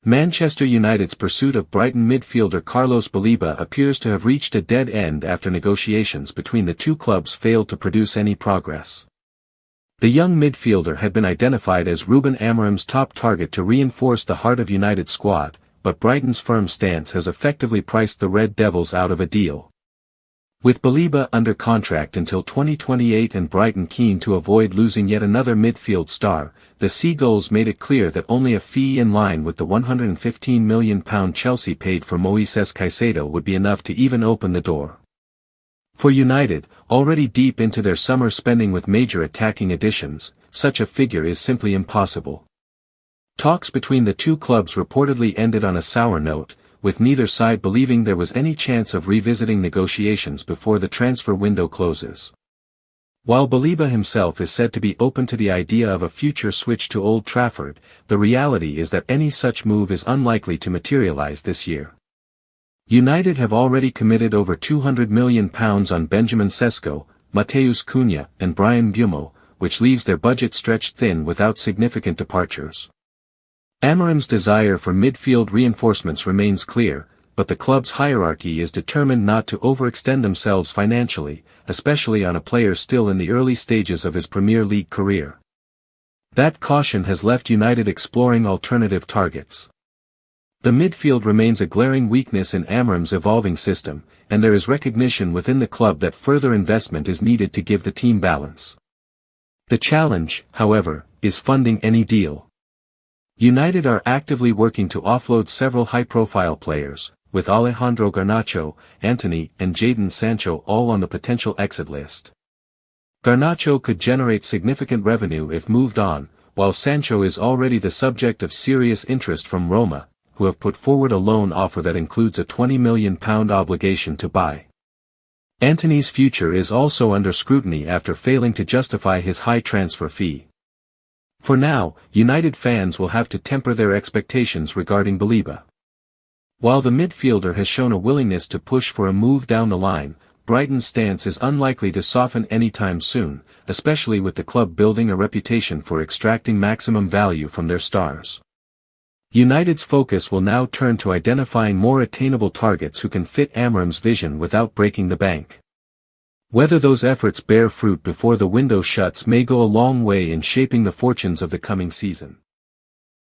Manchester United's pursuit of Brighton midfielder Carlos Baleba appears to have reached a dead end after negotiations between the two clubs failed to produce any progress. The young midfielder had been identified as Ruben Amorim's top target to reinforce the heart of United's squad, but Brighton's firm stance has effectively priced the Red Devils out of a deal. With Baleba under contract until 2028 and Brighton keen to avoid losing yet another midfield star, the Seagulls made it clear that only a fee in line with the £115 million Chelsea paid for Moisés Caicedo would be enough to even open the door. For United, already deep into their summer spending with major attacking additions, such a figure is simply impossible. Talks between the two clubs reportedly ended on a sour note, with neither side believing there was any chance of revisiting negotiations before the transfer window closes. While Baleba himself is said to be open to the idea of a future switch to Old Trafford, the reality is that any such move is unlikely to materialize this year. United have already committed over £200 million on Benjamin Šeško, Matheus Cunha, and Bryan Mbeumo, which leaves their budget stretched thin without significant departures. Amorim's desire for midfield reinforcements remains clear, but the club's hierarchy is determined not to overextend themselves financially, especially on a player still in the early stages of his Premier League career. That caution has left United exploring alternative targets. The midfield remains a glaring weakness in Amorim's evolving system, and there is recognition within the club that further investment is needed to give the team balance. The challenge, however, is funding any deal. United are actively working to offload several high-profile players, with Alejandro Garnacho, Antony, and Jadon Sancho all on the potential exit list. Garnacho could generate significant revenue if moved on, while Sancho is already the subject of serious interest from Roma, who have put forward a loan offer that includes a £20 million obligation to buy. Antony's future is also under scrutiny after failing to justify his high transfer fee. For now, United fans will have to temper their expectations regarding Baleba. While the midfielder has shown a willingness to push for a move down the line, Brighton's stance is unlikely to soften anytime soon, especially with the club building a reputation for extracting maximum value from their stars. United's focus will now turn to identifying more attainable targets who can fit Amorim's vision without breaking the bank. Whether those efforts bear fruit before the window shuts may go a long way in shaping the fortunes of the coming season.